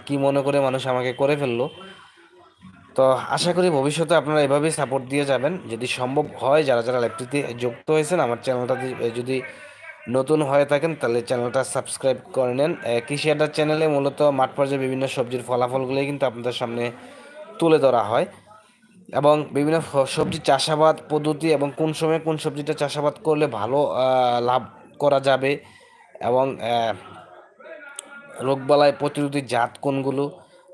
কি মনে করে মানুষ আমাকে করে ফেললো। তো আশা করি ভবিষ্যতে আপনারা এভাবেই সাপোর্ট দিয়ে যাবেন যদি সম্ভব হয়। যারা যারা লাইভটিতে যুক্ত হয়েছেন, আমার চ্যানেলটা যদি নতুন হয়ে থাকেন তাহলে চ্যানেলটা সাবস্ক্রাইব করে নেন। কৃষি আড্ডার চ্যানেলে মূলত মাঠ পর্যায়ে বিভিন্ন সবজির ফলাফলগুলোই কিন্তু আপনাদের সামনে তুলে ধরা হয়, এবং বিভিন্ন সবজি চাষাবাদ পদ্ধতি এবং কোন সময় কোন সবজিটা চাষাবাদ করলে ভালো লাভ করা যাবে, এবং রোগবালাই প্রতিরোধী জাত কোনগুলো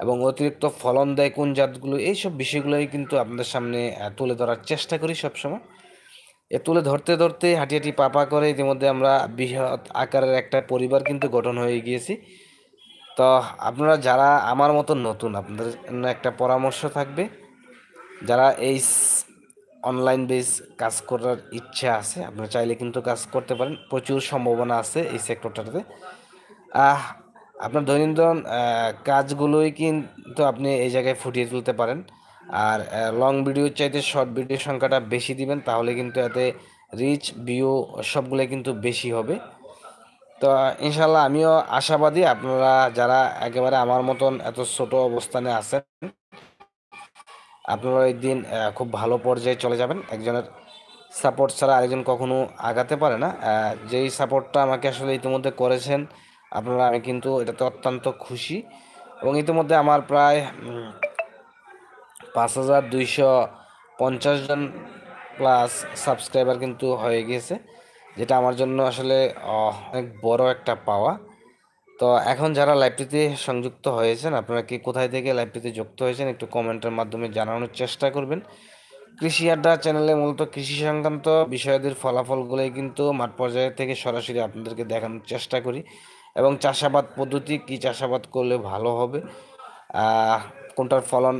এবং অতিরিক্ত ফলন দেয় কোন জাতগুলো, এইসব বিষয়গুলোই কিন্তু আপনাদের সামনে তুলে ধরার চেষ্টা করি সবসময়। তুলে ধরতে ধরতে হাঁটি হাঁটি পা পা করে ইতিমধ্যে আমরা বৃহৎ আকারের একটা পরিবার কিন্তু গঠন হয়ে গিয়েছি। তো আপনারা যারা আমার মতো নতুন, আপনাদের জন্য একটা পরামর্শ থাকবে, যারা এই অনলাইন বেস কাজ করার ইচ্ছা আছে আপনারা চাইলে কিন্তু কাজ করতে পারেন, প্রচুর সম্ভাবনা আছে এই সেক্টরটাতে। আহ আপনার দৈনন্দিন কাজগুলোই কিন্তু আপনি এই জায়গায় ফুটিয়ে তুলতে পারেন। আর লং ভিডিওর চাইতে শর্ট ভিডিওর সংখ্যাটা বেশি দিবেন, তাহলে কিন্তু এতে রিচ ভিউ সবগুলো কিন্তু বেশি হবে। তো ইনশাল্লাহ আমিও আশাবাদী আপনারা যারা একেবারে আমার মতন এত ছোট অবস্থানে আছেন, আপনারা একদিন খুব ভালো পর্যায়ে চলে যাবেন। একজনের সাপোর্ট ছাড়া আরেকজন কখনো আগাতে পারে না। যেই সাপোর্টটা আমাকে আসলে ইতিমধ্যে করেছেন আপনারা, আমি কিন্তু এটাতে অত্যন্ত খুশি। এবং ইতিমধ্যে আমার প্রায় 5250 জন প্লাস সাবস্ক্রাইবার কিন্তু হয়ে গিয়েছে, যেটা আমার জন্য আসলে অনেক বড় একটা পাওয়া। তো এখন যারা লাইভটিতে সংযুক্ত হয়েছেন, আপনারা কি কোথায় থেকে লাইভটিতে যুক্ত হয়েছেন একটু কমেন্টের মাধ্যমে জানানোর চেষ্টা করবেন। কৃষি আড্ডা চ্যানেলে মূলত কৃষি সংক্রান্ত বিষয়াদির ফলাফলগুলোই কিন্তু মাঠ পর্যায়ে থেকে সরাসরি আপনাদেরকে দেখানোর চেষ্টা করি, এবং চাষাবাদ পদ্ধতি কি চাষাবাদ করলে ভালো হবে, কোনটার ফলন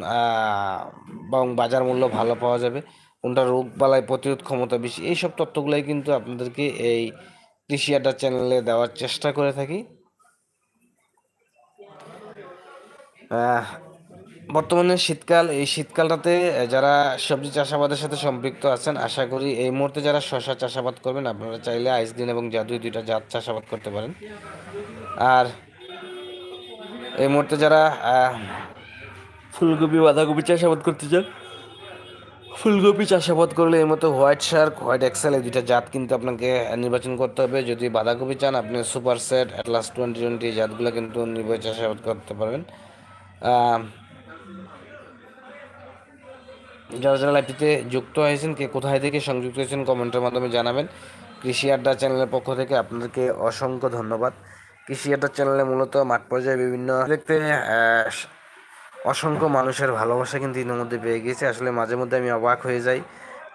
এবং বাজার মূল্য ভালো পাওয়া যাবে, কোনটা রোগ বালাই প্রতিরোধ ক্ষমতা বেশি, এইসব তথ্যগুলোই কিন্তু আপনাদেরকে এই কৃষি আড্ডা চ্যানেলে দেওয়ার চেষ্টা করে থাকি। বর্তমানে শীতকাল, এই শীতকালটাতে যারা সবজি চাষাবাদের সাথে সম্পৃক্ত আছেন, আশা করি এই মুহূর্তে যারা শশা চাষাবাদ করবেন আপনারা চাইলে আইসগ্রিন এবং জাদুই দুইটা জাত চাষাবাদ করতে পারেন। আর এই মুহূর্তে যারা ফুলকপি বাঁধাকপি চাষাবাদ করতে চান, ফুলকপি চাষাবাদ করলে এর মতো হোয়াইট শার্ক হোয়াইট এক্সেল এই দুইটা জাত কিন্তু আপনাকে নির্বাচন করতে হবে। যদি বাঁধাকপি চান আপনি সুপার সেট অ্যাটলাস 2020 জাতগুলো কিন্তু নির্বাচন চাষাবাদ করতে পারবেন। যারা যারা লাইভটিতে যুক্ত হয়েছেন, কে কোথায় থেকে সংযুক্ত হয়েছেন কমেন্টের মাধ্যমে জানাবেন। কৃষি আড্ডা চ্যানেলের পক্ষ থেকে আপনাদেরকে অসংখ্য ধন্যবাদ। কৃষি আড্ডা চ্যানেলে মূলত মাঠ পর্যায়ে বিভিন্ন দেখতে অসংখ্য মানুষের ভালোবাসা কিন্তু ইতিমধ্যে পেয়ে গিয়েছে। আসলে মাঝে মধ্যে আমি অবাক হয়ে যাই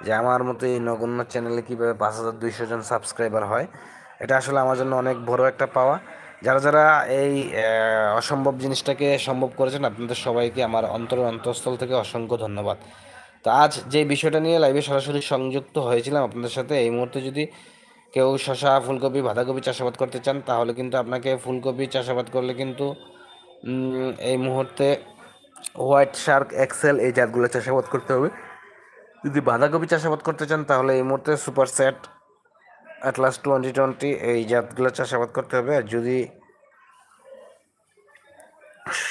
যে আমার মতো এই নগণ্য চ্যানেলে কীভাবে 5200 জন সাবস্ক্রাইবার হয়। এটা আসলে আমার জন্য অনেক বড় একটা পাওয়া। যারা যারা এই অসম্ভব জিনিসটাকে সম্ভব করেছেন আপনাদের সবাইকে আমার অন্তরের অন্তঃস্থল থেকে অসংখ্য ধন্যবাদ। তো আজ যে বিষয়টা নিয়ে লাইভে সরাসরি সংযুক্ত হয়েছিলাম আপনাদের সাথে, এই মুহূর্তে যদি কেউ শশা ফুলকপি বাঁধাকপি চাষাবাদ করতে চান তাহলে কিন্তু আপনাকে ফুলকপি চাষাবাদ করলে কিন্তু এই মুহূর্তে হোয়াইট শার্ক এক্সেল এই জাতগুলো চাষাবাদ করতে হবে। যদি বাঁধাকপি চাষাবাদ করতে চান তাহলে এই মুহূর্তে সুপার সেট অ্যাটলাস 2020 এই জাতগুলো চাষাবাদ করতে হবে। আর যদি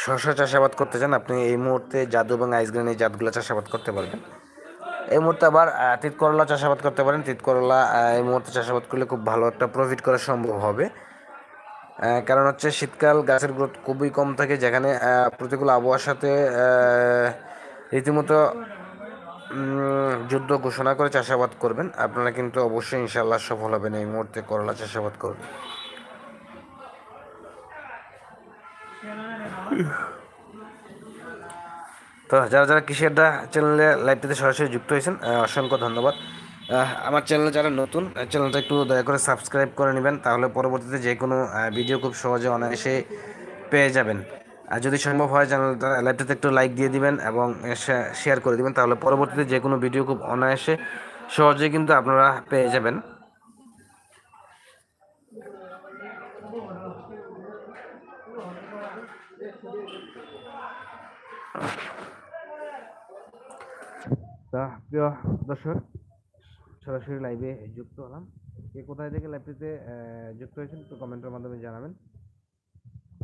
শশা চাষাবাদ করতে চান আপনি এই মুহূর্তে জাদু এবং আইসগ্রিন এই জাতগুলো চাষাবাদ করতে পারবেন। এই মুহূর্তে আবার তিত করলা চাষাবাদ করতে পারেন। তিত করলা এই মুহূর্তে চাষাবাদ করলে খুব ভালো একটা প্রফিট করা সম্ভব হবে। কারণ হচ্ছে শীতকাল গাছের গ্রোথ খুবই কম থাকে, যেখানে প্রতিকূল আবহাওয়ার সাথে রীতিমতো যুদ্ধ ঘোষণা করে চাষাবাদ করবেন আপনারা কিন্তু অবশ্যই ইনশাল্লাহ সফল হবেন এই মুহূর্তে করলা চাষাবাদ করবেন। তো যারা যারা কৃষি আড্ডা চ্যানেলে লাইভটিতে সরাসরি যুক্ত হয়েছেন অসংখ্য ধন্যবাদ। আমার চ্যানেলে যারা নতুন, চ্যানেলটা একটু দয়া করে সাবস্ক্রাইব করে নেবেন, তাহলে পরবর্তীতে যে কোনো ভিডিও খুব সহজে অনায়াসে পেয়ে যাবেন। আর যদি সম্ভব হয় চ্যানেলটা লাইভটাতে একটু লাইক দিয়ে দিবেন এবং শেয়ার করে দিবেন, তাহলে পরবর্তীতে যে কোনো ভিডিও খুব অনায়াসে সহজে কিন্তু আপনারা পেয়ে যাবেন। তা প্রিয় দর্শক, সরাসরি লাইভে যুক্ত হলাম। কে কোথায় থেকে লাইভটিতে যুক্ত হয়েছেন একটু কমেন্টের মাধ্যমে জানাবেন।